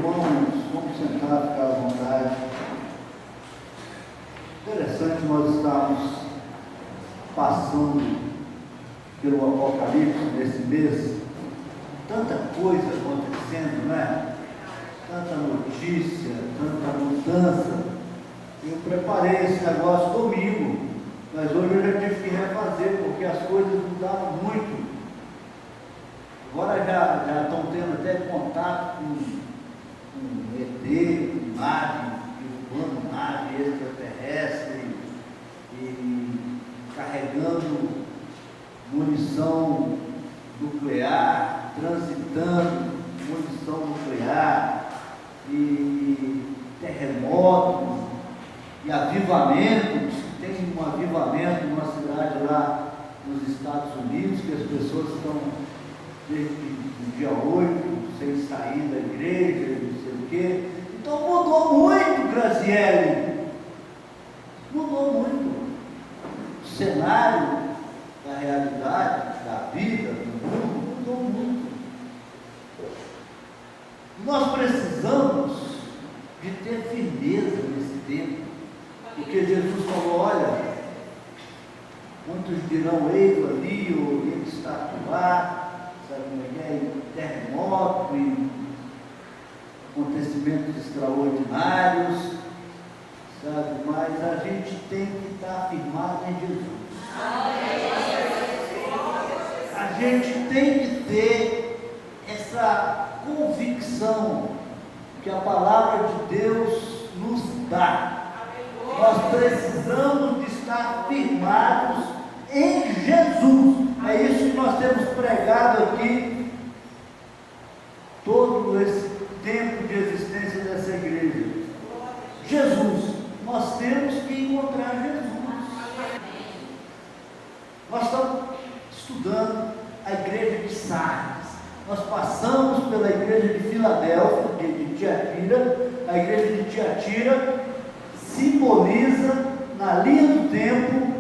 irmãos, vamos sentar, ficar à vontade. Interessante nós estarmos passando pelo Apocalipse nesse mês, tanta coisa acontecendo, né? Tanta notícia, tanta mudança. Eu preparei esse negócio domingo, mas hoje eu já tive que refazer, porque as coisas mudaram muito. Agora já estão tendo até contato com ET, com nave, derrubando nave extraterrestre e carregando munição nuclear, transitando munição nuclear e terremotos e avivamentos. Tem um avivamento numa cidade lá nos Estados Unidos que as pessoas estão desde o dia 8 sem sair da igreja, não sei o quê. Então mudou muito, Graziele, mudou muito o cenário da realidade, da vida, do mundo, mudou muito. Nós precisamos de ter firmeza nesse tempo, porque Jesus falou: olha, muitos dirão ele ali, ou ele está lá, sabe como é? E terremoto e acontecimentos extraordinários, sabe? Mas a gente tem que estar firmado em Jesus. A gente tem que ter essa convicção que a palavra de Deus nos dá. Nós precisamos de estar firmados em Jesus. É isso que nós temos pregado aqui todo esse tempo de existência dessa igreja. Jesus, nós temos que encontrar Jesus. Nós estamos estudando a igreja de Sardes. Nós passamos pela igreja de Filadélfia, de Tiatira. A igreja de Tiatira simboliza, na linha do tempo,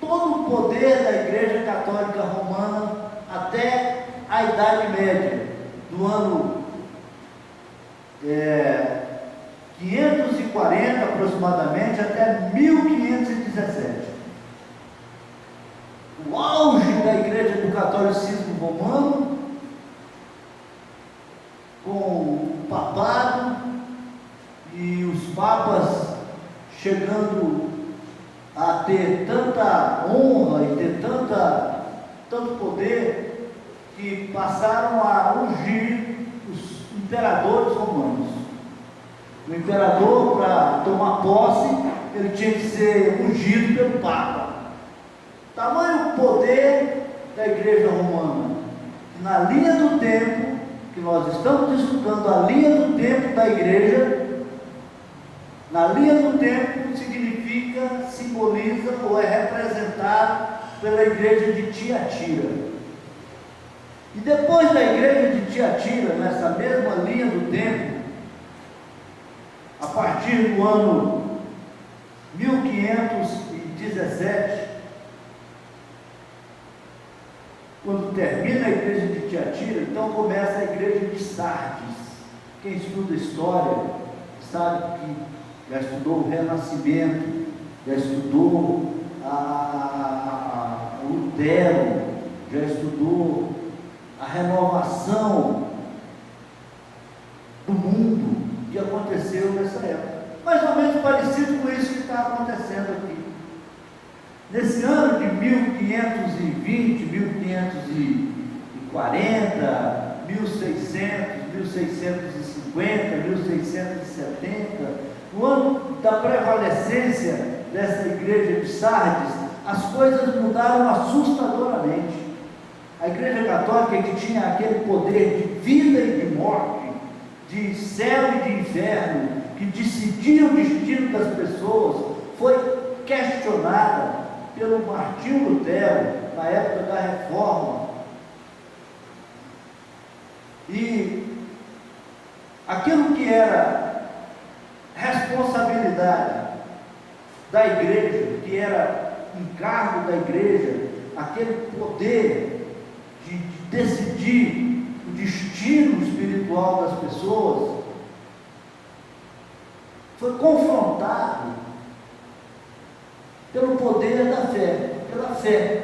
todo o poder da igreja católica romana até a Idade Média, do ano 540 aproximadamente até 1517. O auge da igreja do catolicismo romano, com o papado e os papas chegando a ter tanta honra e ter tanto poder, que passaram a ungir os imperadores romanos. O imperador, para tomar posse, ele tinha que ser ungido pelo Papa. Tamanho poder da igreja romana. Na linha do tempo, que nós estamos estudando a linha do tempo da igreja, na linha do tempo significa, simboliza ou é representado pela igreja de Tiatira. E depois da igreja de Tiatira, nessa mesma linha do tempo, a partir do ano 1517, quando termina a igreja de Tiatira, então começa a igreja de Sardes. Quem estuda história sabe que já estudou o Renascimento, já estudou o Lutero, já estudou a renovação do mundo que aconteceu nessa época. Mais ou menos parecido com isso que está acontecendo aqui. Nesse ano de 1520, 1540, 1600, 1650, 1670, no ano da prevalecência dessa igreja de Sardes, as coisas mudaram assustadoramente. A igreja católica, que tinha aquele poder de vida e de morte, de céu e de inferno, que decidia o destino das pessoas, foi questionada pelo Martinho Lutero, na época da Reforma. E aquilo que era responsabilidade da igreja, que era encargo da igreja, aquele poder de decidir o destino espiritual das pessoas, foi confrontado pelo poder da fé, pela fé.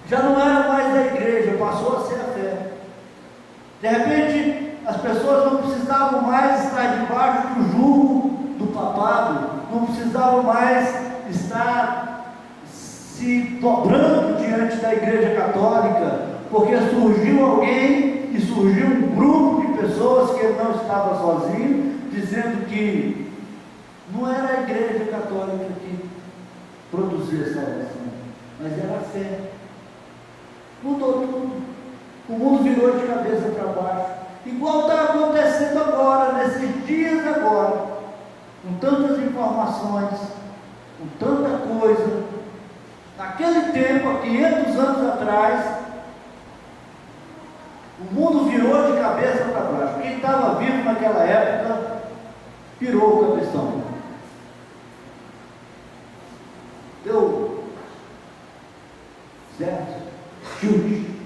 Já não era mais a igreja, passou a ser a fé. De repente, as pessoas não precisavam mais estar debaixo do jugo do papado, não precisavam mais estar se dobrando diante da igreja católica, porque surgiu alguém e surgiu um grupo de pessoas que ele não estava sozinho, dizendo que não era a igreja católica que produzia salvação, mas era a fé. Mudou tudo, o mundo virou de cabeça para baixo, igual está acontecendo agora, nesses dias agora, com tantas informações, com tanta coisa. Naquele tempo, há 500 anos atrás, o mundo virou de cabeça para baixo. Quem estava vivo naquela época pirou o cabeção. Deu certo? Chute.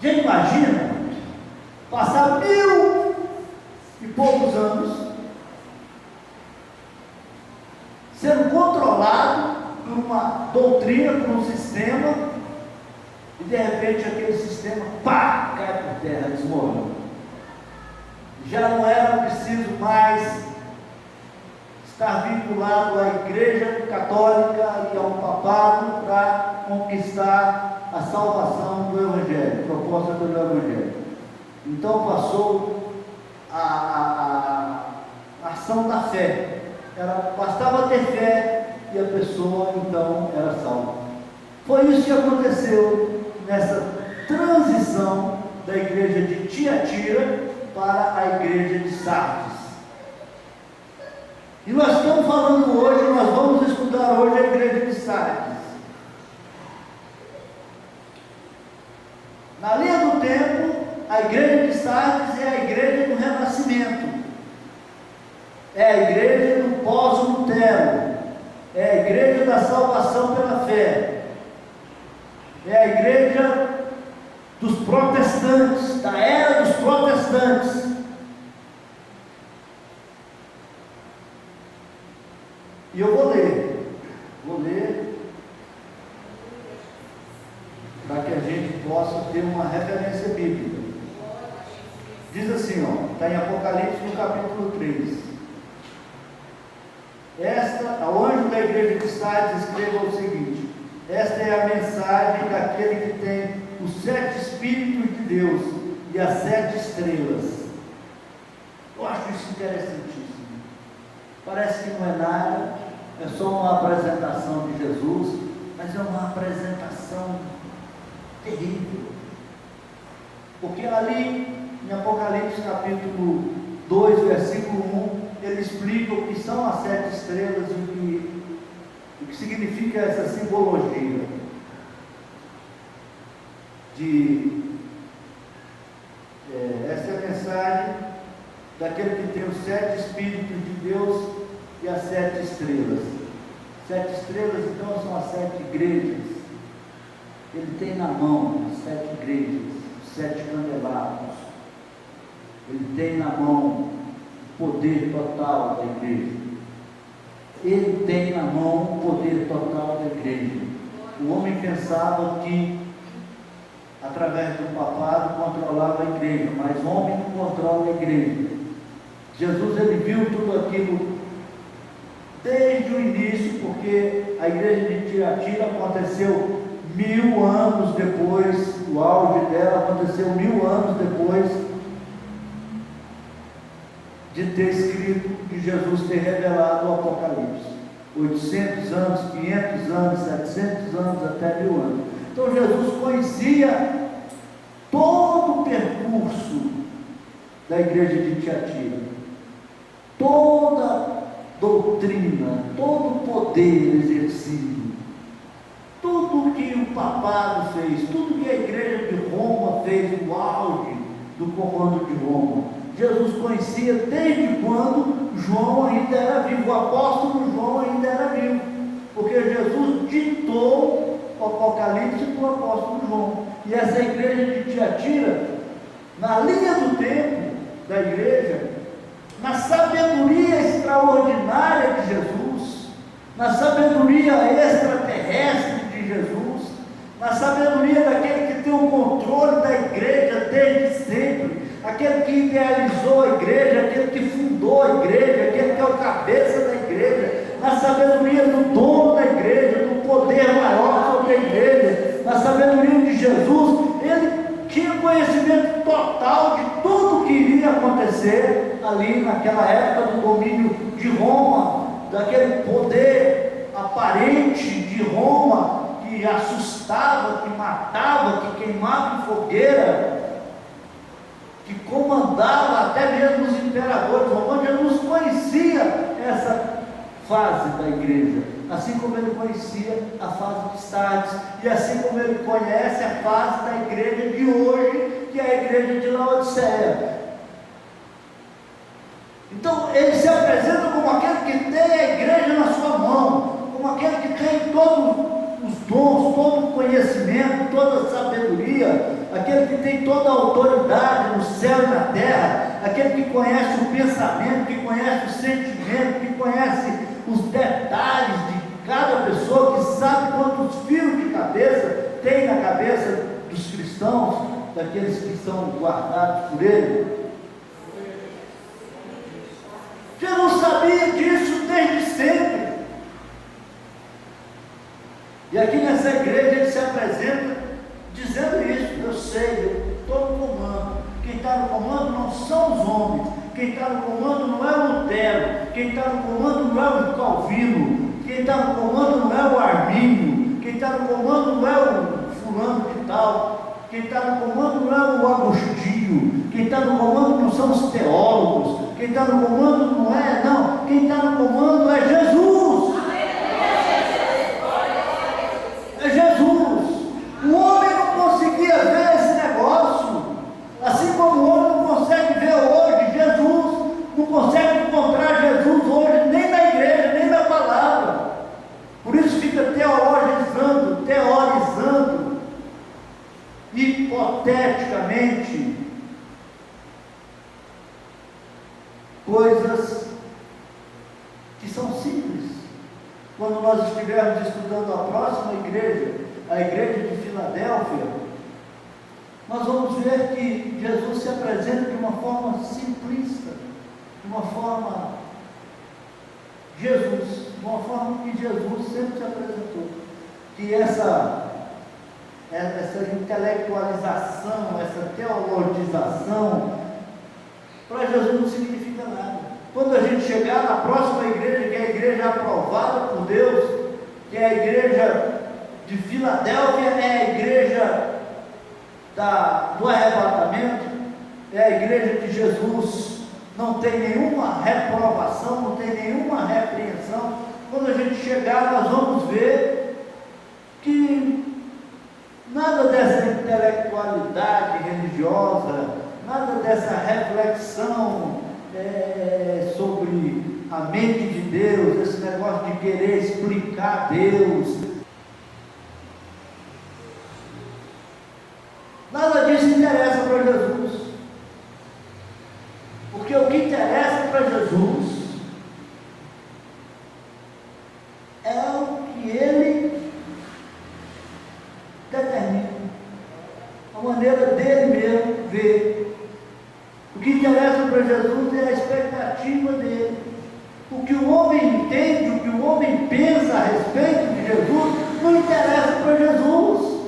Já imagina passar 1000 e poucos anos sendo controlado por uma doutrina, por um sistema, e de repente aquele sistema, pá, cai por terra, desmorona. Já não era preciso mais estar vinculado à igreja católica e ao papado para conquistar a salvação do Evangelho, proposta pelo Evangelho. Então passou a ação da fé. Bastava ter fé e a pessoa então era salva. Foi isso que aconteceu nessa transição da igreja de Tiatira para a igreja de Sardes. E nós estamos falando hoje, nós vamos estudar hoje a igreja de Sardes. Na linha do tempo, a igreja de Sardes é a igreja do renascimento, é a igreja do pós-Lutero, é a igreja da salvação pela fé, é a igreja dos protestantes, da era dos protestantes. E eu vou ler, para que a gente possa ter uma referência bíblica. Diz assim, está em Apocalipse no capítulo 3. Ao anjo da igreja de Sardes escreva o seguinte: esta é a mensagem daquele que tem os 7 Espíritos de Deus e as 7 estrelas. Eu acho isso interessantíssimo. Parece que não é nada, é só uma apresentação de Jesus, mas é uma apresentação terrível. Porque ali em Apocalipse capítulo 2, versículo 1, ele explica o que são as 7 estrelas e o que significa essa simbologia essa é a mensagem daquele que tem os 7 Espíritos de Deus e as 7 estrelas. 7 estrelas então são as 7 igrejas. Ele tem na mão as 7 igrejas, os 7 candelabros. Ele tem na mão o poder total da igreja. Ele tem na mão o poder total da igreja. O homem pensava que através do papado controlava a igreja, mas o homem não controla a igreja. Jesus, ele viu tudo aquilo desde o início, porque a igreja de Tiatira aconteceu 1000 anos depois, o auge dela aconteceu 1000 anos depois de ter escrito, de Jesus ter revelado o Apocalipse. 800 anos, 500 anos, 700 anos, até 1000 anos. Então Jesus conhecia todo o percurso da igreja de Tiatira, toda doutrina, todo o poder exercido, tudo que o papado fez, tudo que a igreja de Roma fez no auge do comando de Roma. Jesus conhecia desde quando João ainda era vivo, o apóstolo João ainda era vivo, porque Jesus ditou o Apocalipse para o apóstolo João. E essa igreja de Tiatira, na linha do tempo da igreja, na sabedoria extraordinária de Jesus, na sabedoria extraterrestre de Jesus, na sabedoria daquele que tem o controle da igreja desde sempre, aquele que idealizou a igreja, aquele que fundou a igreja, aquele que é o cabeça da igreja, na sabedoria do dono da igreja, do poder maior sobre a igreja, na sabedoria de Jesus. Ele tinha conhecimento total de tudo que iria acontecer ali naquela época do domínio de Roma, daquele poder aparente de Roma, que assustava, que matava, que queimava em fogueira, que comandava até mesmo os imperadores romanos. Jesus conhecia essa fase da igreja, assim como ele conhecia a fase de Sardes, e assim como ele conhece a fase da igreja de hoje, que é a igreja de Laodiceia. Então ele se apresenta como aquele que tem a igreja na sua mão, como aquele que tem todos os dons, todo o conhecimento, toda a sabedoria, aquele que tem toda a autoridade no céu e na terra, aquele que conhece o pensamento, que conhece o sentimento, que conhece os detalhes de cada pessoa, que sabe quantos fios de cabeça tem na cabeça dos cristãos, daqueles que são guardados por ele. Jesus sabia disso desde sempre. E aqui nessa igreja ele se apresenta dizendo isso: eu sei, eu estou no comando. Quem está no comando não são os homens, quem está no comando não é o Lutero, quem está no comando não é o Calvino, quem está no comando não é o Armínio, quem está no comando não é o fulano de tal, quem está no comando não é o Agostinho, quem está no comando não são os teólogos, quem está no comando não é, não, quem está no comando é Jesus. É Jesus. O homem não conseguia ver esse negócio, assim como o homem não consegue ver hoje Jesus, não consegue encontrar Jesus hoje, nem na igreja, nem na palavra. Por isso fica teorizando, hipoteticamente, coisas que são simples. Quando nós estivermos estudando a próxima igreja, a igreja de Filadélfia, nós vamos ver que Jesus se apresenta de uma forma simplista, de uma forma de uma forma que Jesus sempre se apresentou. Que essa intelectualização, essa teologização, para Jesus não significa nada. Quando a gente chegar na próxima igreja, que é a igreja aprovada por Deus, que é a igreja de Filadélfia, é a igreja do arrebatamento, é a igreja que Jesus não tem nenhuma reprovação, não tem nenhuma repreensão. Quando a gente chegar, nós vamos ver que nada dessa intelectualidade religiosa, nada dessa reflexão sobre a mente de Deus, esse negócio de querer explicar Deus, nada disso interessa para Jesus, porque o que interessa para Jesus é o que Ele determina, a maneira dele mesmo ver. O que interessa para Jesus é a expectativa dele. O que o homem entende, o que o homem pensa a respeito de Jesus, não interessa para Jesus.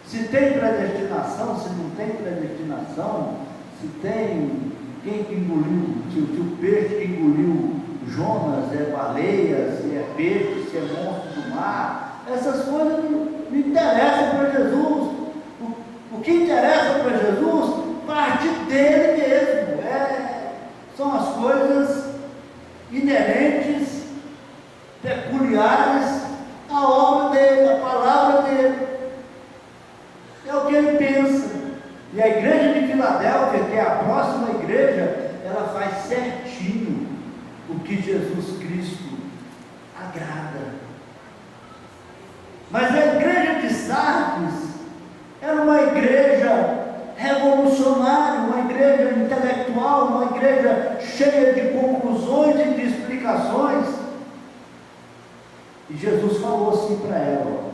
Se tem predestinação, se não tem predestinação, se tem quem que engoliu, se o peixe que engoliu Jonas é baleia, se é peixe, se é monstro do mar, essas coisas não interessam para Jesus. O que interessa para Jesus parte dele mesmo, são as coisas inerentes, peculiares à obra dele, à palavra dele, é o que ele pensa. E a igreja de Filadélfia, que é a próxima igreja, ela faz certinho o que Jesus Cristo agrada. Mas a igreja de Sardes era uma igreja revolucionária, uma igreja intelectual, uma igreja igreja cheia de conclusões e de explicações. E Jesus falou assim para ela: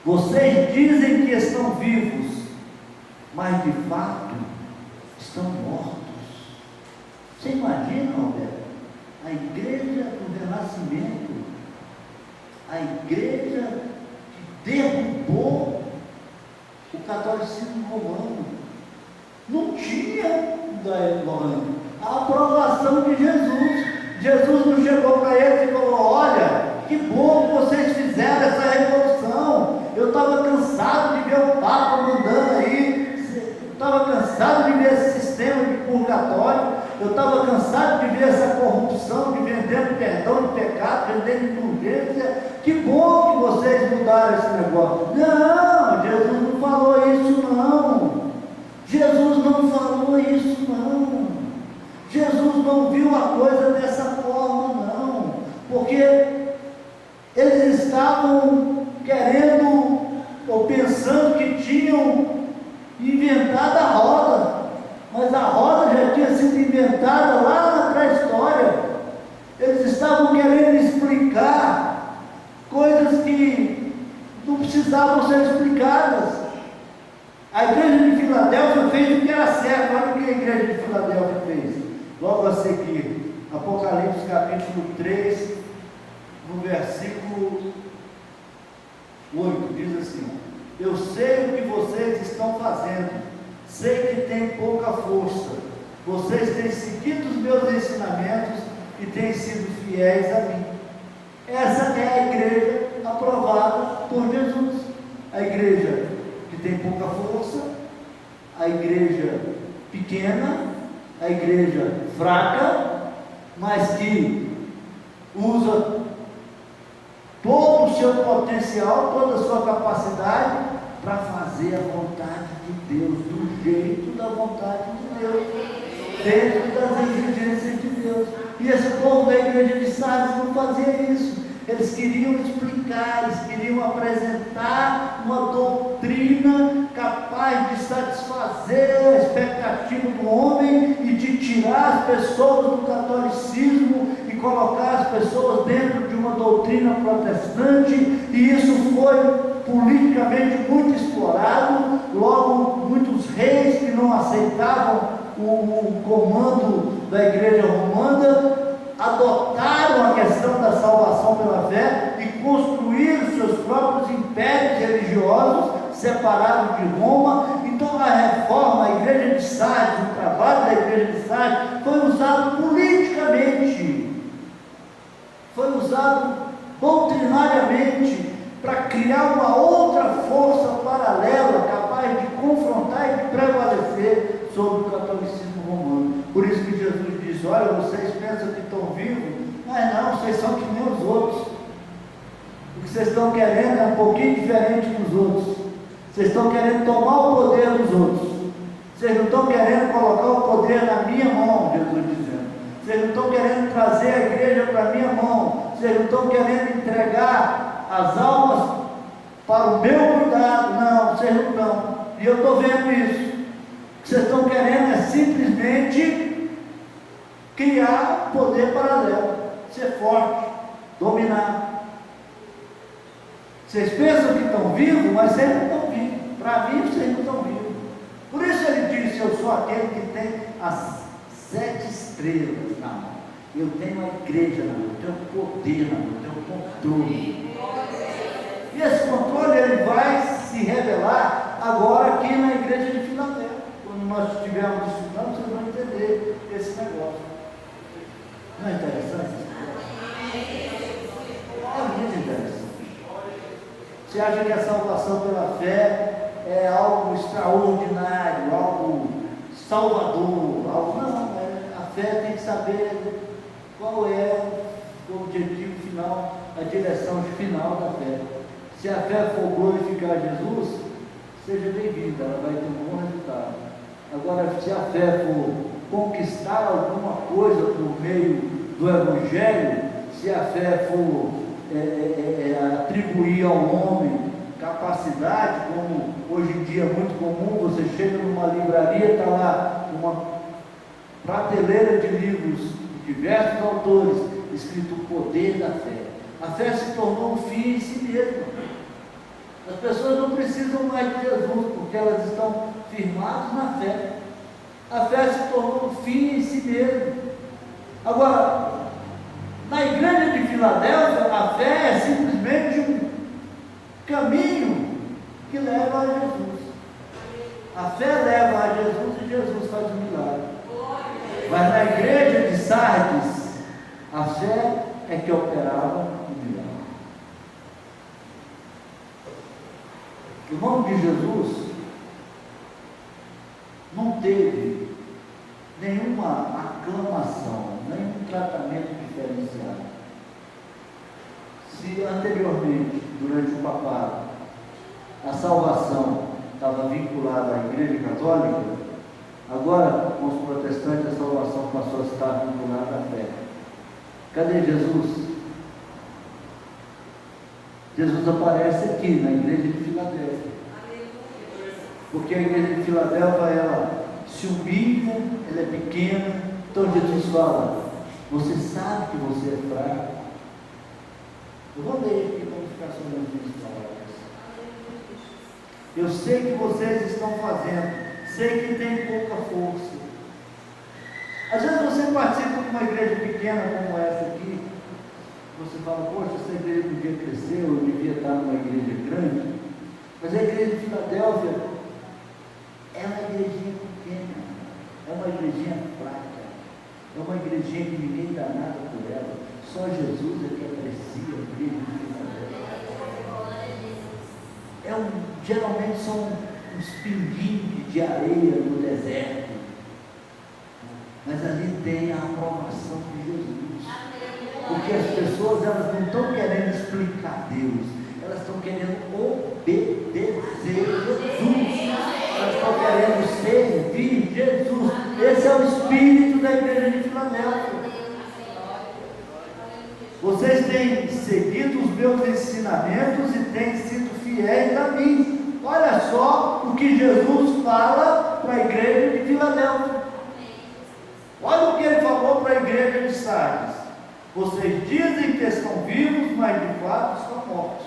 vocês dizem que estão vivos, mas de fato estão mortos. Você imagina, Roberto, a igreja do Renascimento, a igreja que derrubou o catolicismo romano, não tinha a aprovação de Jesus. Jesus não chegou para eles e falou: olha, que bom que vocês fizeram essa revolução. Eu estava cansado de ver o Papa mandando aí, eu estava cansado de ver esse sistema de purgatório, eu estava cansado de ver essa corrupção, de vendendo perdão de pecado, vendendo indulgência. Que bom que vocês mudaram esse negócio. Não, Jesus não falou isso não. Jesus não falou isso não. Jesus não viu a coisa dessa forma não, porque eles estavam querendo ou pensando que tinham inventado a roda, mas a roda já tinha sido inventada lá na pré-história. Eles estavam querendo explicar coisas que não precisavam ser explicadas. A igreja de Filadélfia fez o que era certo. Olha o que a igreja de Filadélfia fez. Logo a seguir, Apocalipse capítulo 3, no versículo 8, diz assim: eu sei o que vocês estão fazendo, sei que tem pouca força, vocês têm seguido os meus ensinamentos e têm sido fiéis a mim. Essa é a igreja aprovada por Jesus, a igreja que tem pouca força, a igreja pequena, a igreja fraca, mas que usa todo o seu potencial, toda a sua capacidade para fazer a vontade de Deus, do jeito da vontade de Deus, dentro das exigências de Deus. E esse povo da igreja de Sardes não fazia isso. Eles queriam explicar, eles queriam apresentar uma doutrina capaz de satisfazer a expectativa do homem e de tirar as pessoas do catolicismo e colocar as pessoas dentro de uma doutrina protestante, e isso foi politicamente muito explorado. Logo, muitos reis que não aceitavam o comando da igreja romana adotaram a questão da salvação pela fé e construíram seus próprios impérios religiosos separados de Roma. Então a reforma, a igreja de Sardes, o trabalho da igreja de Sardes foi usado politicamente, foi usado doutrinariamente para criar uma outra força paralela capaz de confrontar e de prevalecer sobre o catolicismo romano. Por isso que Jesus disse: olha, vocês pensam que estão vivos, mas não, vocês são que nem os outros. O que vocês estão querendo é um pouquinho diferente dos outros. Vocês estão querendo tomar o poder dos outros. Vocês não estão querendo colocar o poder na minha mão, Jesus dizendo. Vocês não estão querendo trazer a igreja para a minha mão. Vocês não estão querendo entregar as almas para o meu cuidado. Não, vocês não estão. E eu estou vendo isso. O que vocês estão querendo é simplesmente criar um poder paralelo, ser forte, dominar. Vocês pensam que estão vivos, mas vocês não estão vivos. Para mim, vocês não estão vivos. Por isso ele disse: eu sou aquele que tem as 7 estrelas na mão. Eu tenho a igreja na mão, eu tenho poder na mão, eu tenho controle. E esse controle ele vai se revelar agora aqui na igreja de Filadélfia. Quando nós estivermos estudando, vocês vão entender esse negócio. Não é interessante? É muito interessante. Você acha que a salvação pela fé é algo extraordinário, algo salvador, algo... Não, a fé tem que saber qual é o objetivo final, a direção final da fé. Se a fé for glorificar Jesus, seja bem-vinda, ela vai ter um bom resultado. Agora, se a fé for conquistar alguma coisa por meio do Evangelho, se a fé for atribuir ao homem capacidade, como hoje em dia é muito comum, você chega numa livraria, está lá uma prateleira de livros de diversos autores, escrito o poder da fé. A fé se tornou um fim em si mesma. As pessoas não precisam mais de Jesus, porque elas estão firmadas na fé. A fé se tornou um fim em si mesmo. Agora, na igreja de Filadélfia, a fé é simplesmente um caminho que leva a Jesus. A fé leva a Jesus e Jesus faz um milagre. Mas na igreja de Sardes, a fé é que operava o milagre. O nome de Jesus não teve nenhuma aclamação, nenhum tratamento diferenciado. Se anteriormente, durante o papado, a salvação estava vinculada à Igreja Católica, agora, com os protestantes, a salvação passou a estar vinculada à fé. Cadê Jesus? Jesus aparece aqui, na igreja de Filadélfia. Porque a igreja de Filadélfia, ela se humilha, ela é pequena. Então Jesus fala: você sabe que você é fraco. Eu vou ler aqui para ficar sobre as minhas palavras. Eu sei que vocês estão fazendo, sei que tem pouca força. Às vezes você participa de uma igreja pequena como essa aqui, você fala: poxa, essa igreja podia crescer, eu devia estar numa igreja grande. Mas a igreja de Filadélfia é uma igrejinha pequena, é uma igrejinha fraca, é uma igrejinha que ninguém dá nada por ela. Só Jesus é que aprecia a igreja de Filadélfia. Geralmente são uns pinguinhos de areia no deserto, mas ali tem a aprovação de Jesus. Porque as pessoas, elas não estão querendo explicar Deus, elas estão querendo obedecer Jesus, elas estão querendo servir Jesus. Esse é o espírito da igreja de Filadélfia. Vocês têm seguido os meus ensinamentos e têm sido fiéis a mim. Olha só o que Jesus fala para a igreja de Filadélfia. Olha o que ele falou para a igreja de Sardes: vocês dizem que estão vivos, mas de fato estão mortos.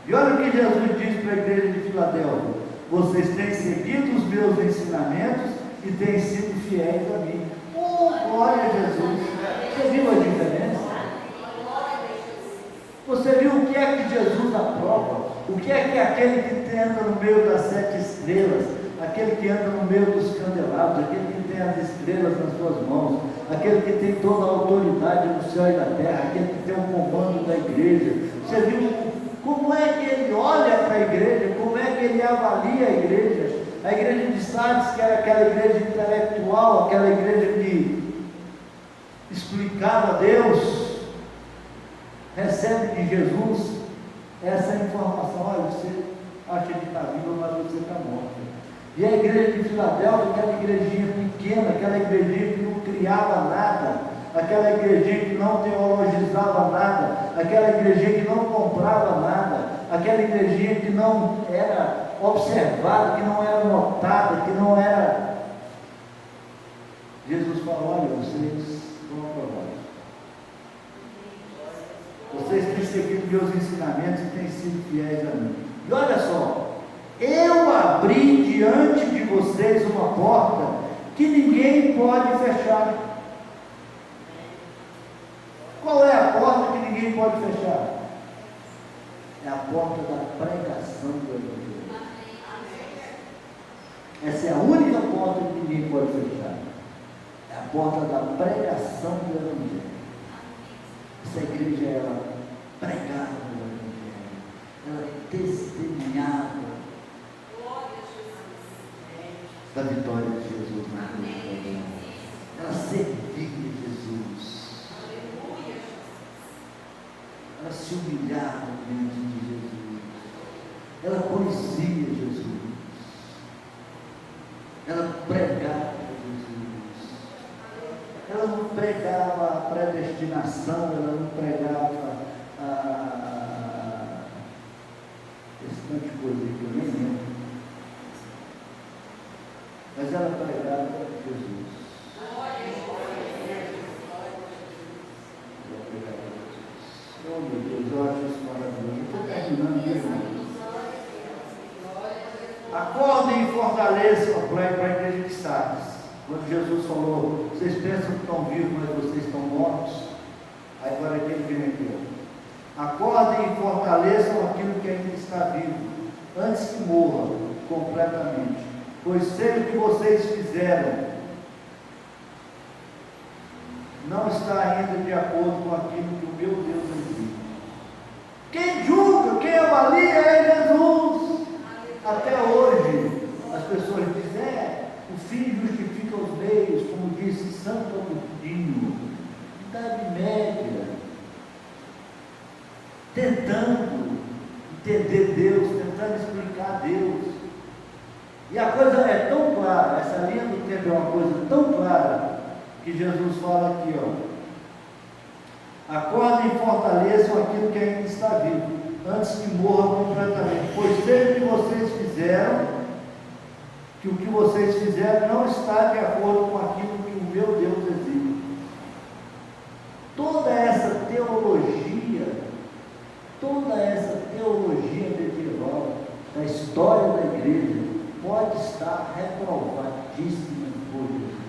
E olha o que Jesus diz para a igreja de Filadélfia: vocês têm seguido os meus ensinamentos e têm sido fiéis a mim. Oh, glória a Jesus! Você viu a diferença? Você viu o que é que Jesus aprova? O que é que aquele que anda no meio das 7 estrelas, aquele que anda no meio dos candelabros, aquele que tem as estrelas nas suas mãos, aquele que tem toda a autoridade no céu e na terra, aquele que tem o comando da igreja? Você viu como é que ele olha para a igreja, como é que ele avalia a igreja? A igreja de Sardes, que era aquela igreja intelectual, aquela igreja que explicava Deus, recebe de Jesus essa informação: olha, você acha que está vivo, mas você está morto. E a igreja de Filadélfia, aquela igrejinha pequena, aquela igrejinha que não criava nada, aquela igrejinha que não teologizava nada, aquela igrejinha que não comprava nada, aquela igrejinha que não era observada, que não era notada, que não era... Jesus falou: olha, vocês vão aprovar. Vocês têm seguido meus ensinamentos e têm sido fiéis a mim. E olha só, eu abri diante de vocês uma porta que ninguém pode fechar. Qual é a porta que ninguém pode fechar? É a porta da pregação do Evangelho. Essa é a única porta que ninguém pode fechar. É a porta da pregação do Evangelho. Essa igreja, ela pregava o Evangelho, ela testemunhava da vitória de Jesus na cruz. Ela servia Jesus, ela se humilhava diante de Jesus, ela conhecia Jesus, ela pregava Jesus. Ela não pregava a predestinação, ela não pregava esse monte de coisa que eu nem lembro. Mas ela pregava Jesus. Oh, meu Deus, eu acho isso maravilhoso. Eu estou terminando, meu irmão. Acordem e fortaleçam para a igreja de Sardes. Quando Jesus falou, vocês pensam que estão vivos, mas vocês estão mortos. Aí agora aquele que meteu. Acordem e fortaleçam aquilo que ainda está vivo, antes que morra completamente. Pois seja o que vocês fizeram, não está ainda de acordo com aquilo que o meu Deus exige. Quem julga, quem avalia é Jesus. Até hoje, as pessoas dizem, o fim justifica os meios, como disse Santo Agostinho, Idade Média, tentando entender Deus, tentando explicar Deus. E a coisa é tão clara, essa linha do tempo é uma coisa tão clara, que Jesus fala aqui, acordem e fortaleçam aquilo que ainda está vivo, antes que morra completamente, pois seja que vocês fizeram, que o que vocês fizeram não está de acordo com aquilo que o meu Deus exige. Toda essa teologia medieval da história da igreja pode estar reprovadíssima por Jesus.